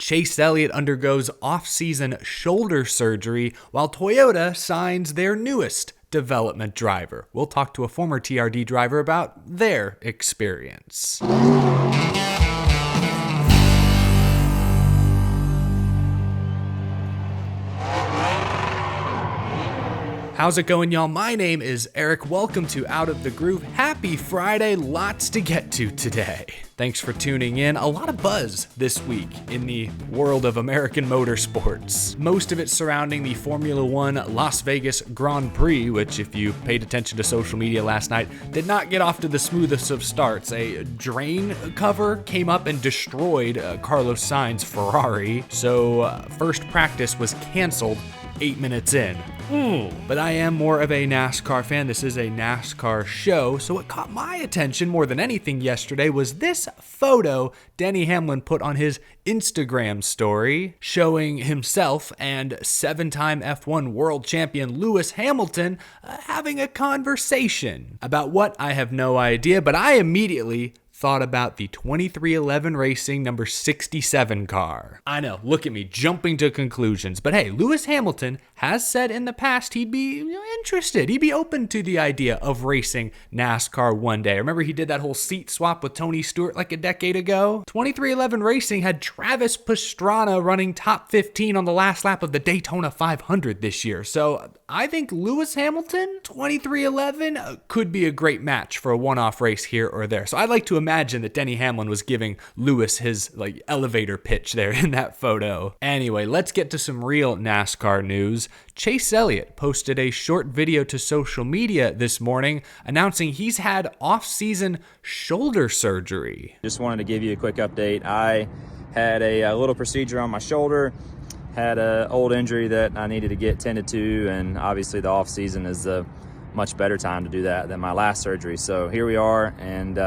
Chase Elliott undergoes off-season shoulder surgery, while Toyota signs their newest development driver. We'll talk to a former TRD driver about their experience. How's it going, y'all? My name is Eric. Welcome to Out of the Groove. Happy Friday. Lots to get to today. Thanks for tuning in. A lot of buzz this week in the world of American motorsports. Most of it surrounding the Formula One Las Vegas Grand Prix, which, if you paid attention to social media last night, did not get off to the smoothest of starts. A drain cover came up and destroyed Carlos Sainz's Ferrari, so first practice was canceled 8 minutes in. But I am more of a NASCAR fan. This is a NASCAR show, so what caught my attention more than anything yesterday was this photo Denny Hamlin put on his Instagram story showing himself and seven-time F1 world champion Lewis Hamilton having a conversation about what I have no idea, but I immediately thought about the 2311 Racing number 67 car. I know, look at me jumping to conclusions, but hey, Lewis Hamilton has said in the past he'd be interested. He'd be open to the idea of racing NASCAR one day. Remember he did that whole seat swap with Tony Stewart like a decade ago? 2311 Racing had Travis Pastrana running top 15 on the last lap of the Daytona 500 this year. So I think Lewis Hamilton, 2311, could be a great match for a one-off race here or there. So I'd like to imagine that Denny Hamlin was giving Lewis his elevator pitch there in that photo. Anyway, let's get to some real NASCAR news. Chase Elliott posted a short video to social media this morning announcing he's had off-season shoulder surgery. Just wanted to give you a quick update. I had a little procedure on my shoulder, had an old injury that I needed to get tended to, and obviously the off-season is a much better time to do that than my last surgery. So here we are, and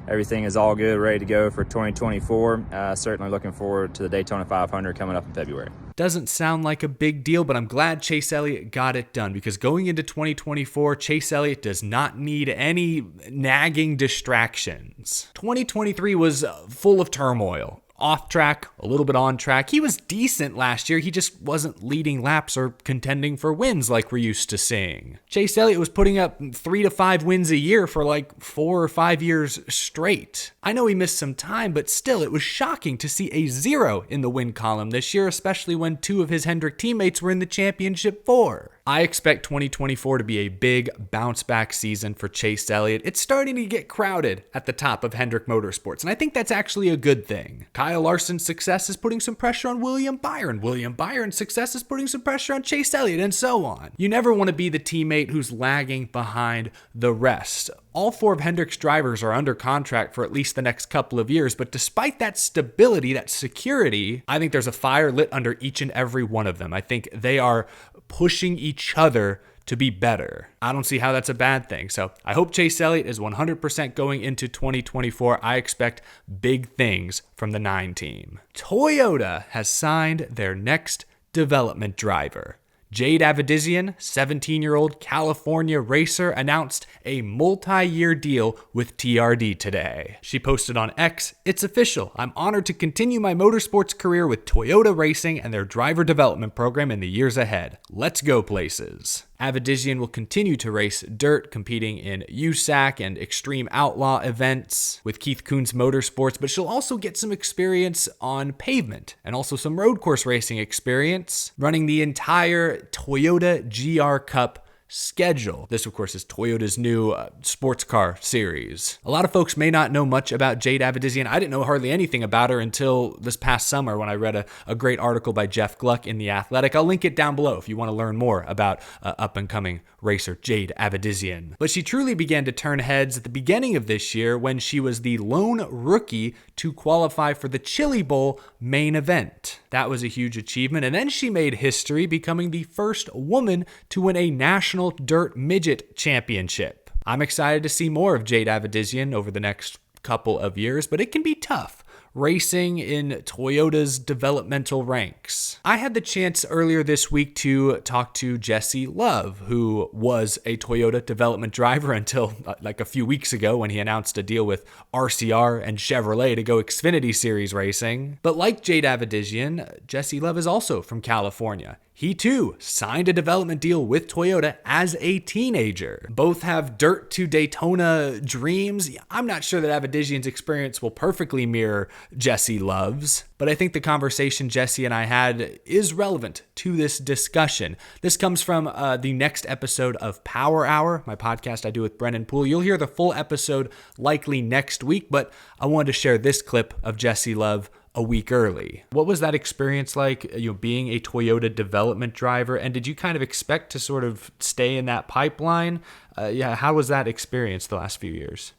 everything is all good, ready to go for 2024. Certainly looking forward to the Daytona 500 coming up in February. Doesn't sound like a big deal, but I'm glad Chase Elliott got it done, because going into 2024, Chase Elliott does not need any nagging distractions. 2023 was full of turmoil. Off track, a little bit on track. He was decent last year. He just wasn't leading laps or contending for wins like we're used to seeing. Chase Elliott was putting up 3 to 5 wins a year for 4 or 5 years straight. I know he missed some time, but still, it was shocking to see a 0 in the win column this year, especially when 2 of his Hendrick teammates were in the championship 4. I expect 2024 to be a big bounce back season for Chase Elliott. It's starting to get crowded at the top of Hendrick Motorsports, and I think that's actually a good thing. Kyle Larson's success is putting some pressure on William Byron. William Byron's success is putting some pressure on Chase Elliott, and so on. You never want to be the teammate who's lagging behind the rest. All 4 of Hendrick's drivers are under contract for at least the next couple of years, but despite that stability, that security, I think there's a fire lit under each and every one of them. I think they are pushing each other to be better. I don't see how that's a bad thing. So I hope Chase Elliott is 100% going into 2024. I expect big things from the 9 team. Toyota has signed their next development driver. Jade Avedisian, 17-year-old California racer, announced a multi-year deal with TRD today. She posted on X, "It's official. I'm honored to continue my motorsports career with Toyota Racing and their driver development program in the years ahead. Let's go places." Avedisian will continue to race dirt, competing in USAC and Extreme Outlaw events with Keith Kunz Motorsports, but she'll also get some experience on pavement and also some road course racing experience, running the entire Toyota GR Cup schedule. This, of course, is Toyota's new sports car series. A lot of folks may not know much about Jade Avedisian. I didn't know hardly anything about her until this past summer when I read a great article by Jeff Gluck in The Athletic. I'll link it down below if you want to learn more about up-and-coming racer Jade Avedisian. But she truly began to turn heads at the beginning of this year when she was the lone rookie to qualify for the Chili Bowl main event. That was a huge achievement. And then she made history, becoming the first woman to win a national dirt midget championship. I'm excited to see more of Jade Avedisian over the next couple of years, but it can be tough racing in Toyota's developmental ranks. I had the chance earlier this week to talk to Jesse Love, who was a Toyota development driver until like a few weeks ago when he announced a deal with RCR and Chevrolet to go Xfinity Series racing. But like Jade Avedisian, Jesse Love is also from California. He too signed a development deal with Toyota as a teenager. Both have dirt to Daytona dreams. I'm not sure that Avedisian's experience will perfectly mirror Jesse Love's, but I think the conversation Jesse and I had is relevant to this discussion. This comes from the next episode of Power Hour, my podcast I do with Brennan Poole. You'll hear the full episode likely next week, but I wanted to share this clip of Jesse Love a week early. What was that experience like, being a Toyota development driver? And did you kind of expect to sort of stay in that pipeline? How was that experience the last few years?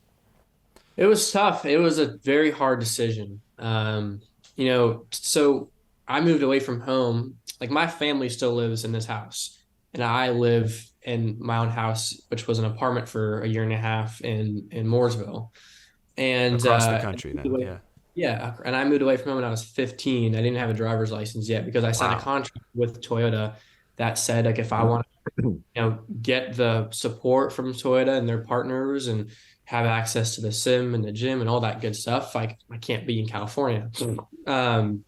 It was tough. It was a very hard decision. So I moved away from home. Like my family still lives in this house, and I live in my own house, which was an apartment for a year and a half in Mooresville. And across the country then, yeah. Yeah, and I moved away from home when I was 15. I didn't have a driver's license yet because I signed a contract with Toyota that said like if I want to, get the support from Toyota and their partners and have access to the sim and the gym and all that good stuff, I can't be in California. And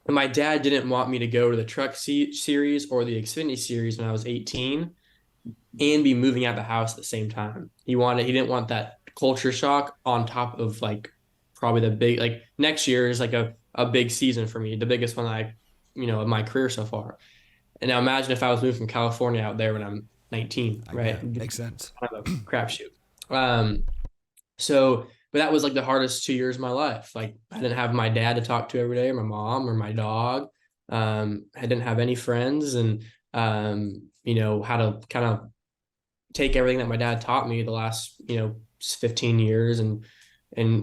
my dad didn't want me to go to the truck series or the Xfinity series when I was 18 and be moving out the house at the same time. He didn't want that culture shock on top of like probably the big, like next year is like a big season for me, the biggest one of my career so far. And now imagine if I was moving from California out there when I'm 19, right? Makes sense. Kind of a crapshoot. But that was like the hardest 2 years of my life. Like I didn't have my dad to talk to every day, or my mom, or my dog. I didn't have any friends, and how to kind of take everything that my dad taught me the last 15 years and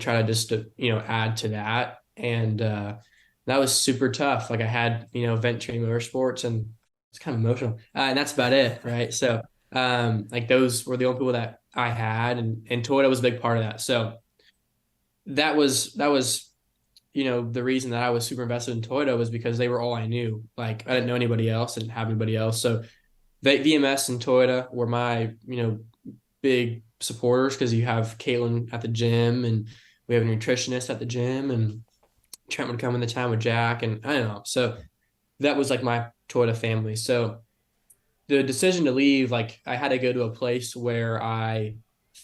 try to just add to that. And that was super tough. Like I had Venturing Motorsports, and it's kind of emotional, and that's about it, right? So like those were the only people that I had, and Toyota was a big part of that. So that was the reason that I was super invested in Toyota was because they were all I knew. Like I didn't know anybody else, didn't have anybody else. So VMS and Toyota were my big supporters, because you have Caitlin at the gym, and we have a nutritionist at the gym, and Trent would come in the time with Jack, and I don't know. So that was like my Toyota family. So the decision to leave, like I had to go to a place where I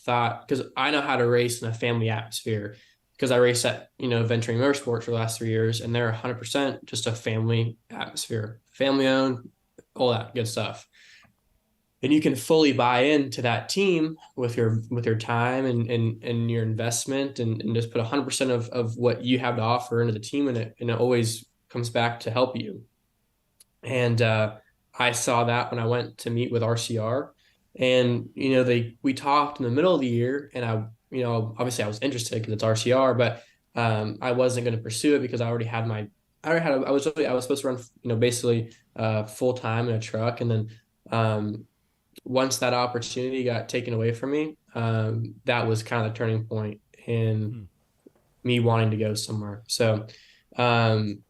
thought, because I know how to race in a family atmosphere, because I raced at Venturing Motorsports for the last 3 years, and they're 100% just a family atmosphere, family owned, all that good stuff. And you can fully buy into that team with your time and your investment, and just put 100% of what you have to offer into the team, and it always comes back to help you. And I saw that when I went to meet with RCR, and we talked in the middle of the year, and I obviously I was interested because it's RCR, but I wasn't going to pursue it because I was supposed to run basically full time in a truck, and then once that opportunity got taken away from me, that was kind of the turning point in me wanting to go somewhere. So, when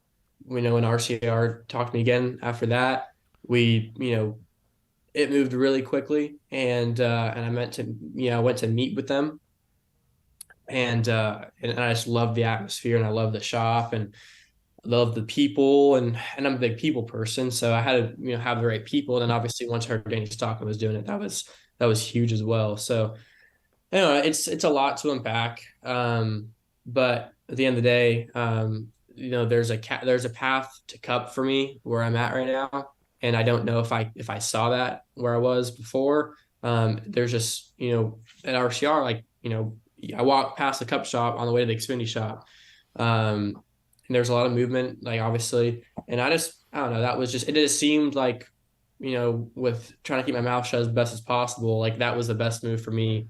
RCR talked to me again after that, it moved really quickly, and I went to meet with them, and I just love the atmosphere, and I love the shop, and love the people, and I'm a big people person, so I had to have the right people. And then obviously once I heard Danny Stockman was doing it, that was huge as well. So it's a lot to unpack, but at the end of the day, there's a path to Cup for me where I'm at right now, and I don't know if I saw that where I was before. There's just at RCR, like I walked past the Cup shop on the way to the Xfinity shop, and there's a lot of movement, like obviously, and I don't know, it just seemed like with trying to keep my mouth shut as best as possible, like that was the best move for me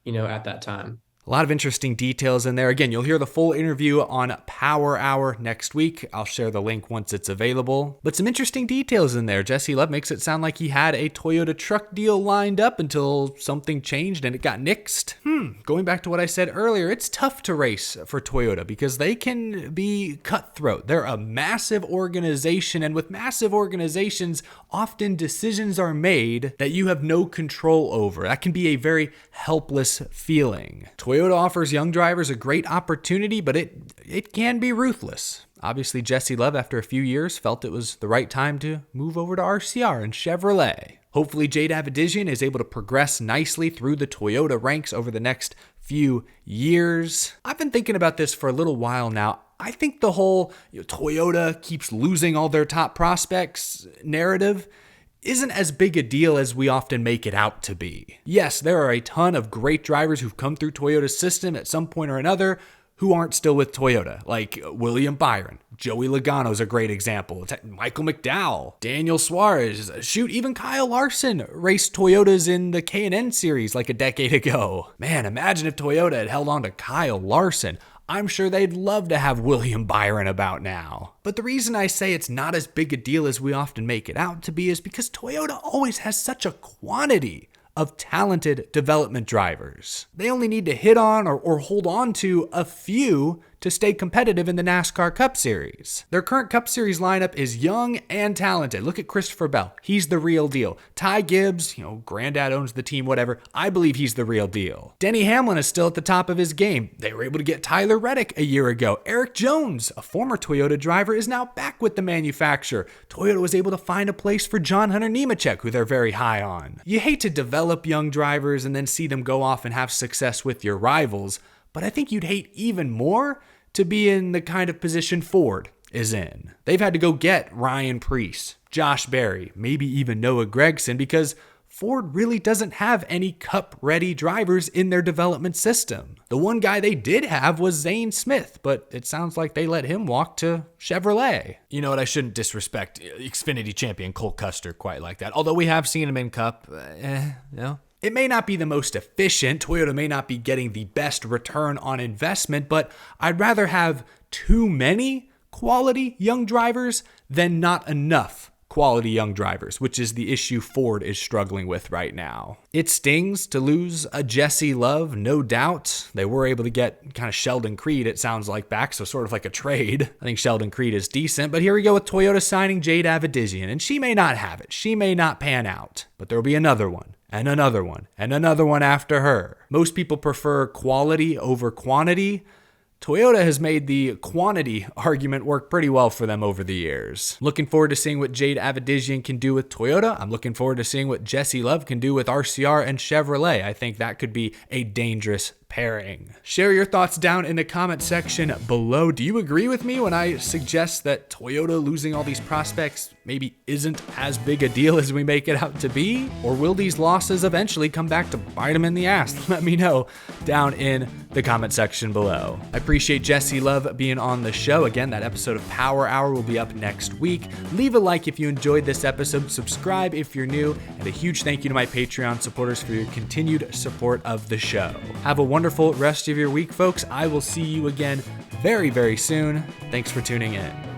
at that time. A lot of interesting details in there. Again, you'll hear the full interview on Power Hour next week. I'll share the link once it's available. But some interesting details in there. Jesse Love makes it sound like he had a Toyota truck deal lined up until something changed and it got nixed. Going back to what I said earlier, it's tough to race for Toyota because they can be cutthroat. They're a massive organization, and with massive organizations, often decisions are made that you have no control over. That can be a very helpless feeling. Toyota offers young drivers a great opportunity, but it can be ruthless. Obviously, Jesse Love, after a few years, felt it was the right time to move over to RCR and Chevrolet. Hopefully, Jade Avedisian is able to progress nicely through the Toyota ranks over the next few years. I've been thinking about this for a little while now. I think the whole Toyota keeps losing all their top prospects narrative isn't as big a deal as we often make it out to be. Yes, there are a ton of great drivers who've come through Toyota's system at some point or another who aren't still with Toyota, like William Byron. Joey Logano's a great example. Michael McDowell, Daniel Suarez, shoot, even Kyle Larson raced Toyotas in the K&N series like a decade ago. Man, imagine if Toyota had held on to Kyle Larson. I'm sure they'd love to have William Byron about now. But the reason I say it's not as big a deal as we often make it out to be is because Toyota always has such a quantity of talented development drivers. They only need to hit on or hold on to a few to stay competitive in the NASCAR Cup Series. Their current Cup Series lineup is young and talented. Look at Christopher Bell. He's the real deal. Ty Gibbs, granddad owns the team, whatever. I believe he's the real deal. Denny Hamlin is still at the top of his game. They were able to get Tyler Reddick a year ago. Eric Jones, a former Toyota driver, is now back with the manufacturer. Toyota was able to find a place for John Hunter Nemechek, who they're very high on. You hate to develop young drivers and then see them go off and have success with your rivals, but I think you'd hate even more to be in the kind of position Ford is in. They've had to go get Ryan Preece, Josh Berry, maybe even Noah Gragson, because Ford really doesn't have any Cup-ready drivers in their development system. The one guy they did have was Zane Smith, but it sounds like they let him walk to Chevrolet. You know what, I shouldn't disrespect Xfinity champion Cole Custer quite like that, although we have seen him in Cup, It may not be the most efficient, Toyota may not be getting the best return on investment, but I'd rather have too many quality young drivers than not enough quality young drivers, which is the issue Ford is struggling with right now. It stings to lose a Jesse Love, no doubt. They were able to get kind of Sheldon Creed, it sounds like, back, so sort of like a trade. I think Sheldon Creed is decent, but here we go with Toyota signing Jade Avedisian, and she may not have it. She may not pan out, but there'll be another one. And another one, and another one after her. Most people prefer quality over quantity. Toyota has made the quantity argument work pretty well for them over the years. Looking forward to seeing what Jade Avedisian can do with Toyota. I'm looking forward to seeing what Jesse Love can do with RCR and Chevrolet. I think that could be a dangerous pairing. Share your thoughts down in the comment section below. Do you agree with me when I suggest that Toyota losing all these prospects maybe isn't as big a deal as we make it out to be? Or will these losses eventually come back to bite them in the ass? Let me know down in the comment section below. I appreciate Jesse Love being on the show. Again, that episode of Power Hour will be up next week. Leave a like if you enjoyed this episode, subscribe if you're new, and a huge thank you to my Patreon supporters for your continued support of the show. Have a wonderful rest of your week, folks. I will see you again very, very soon. Thanks for tuning in.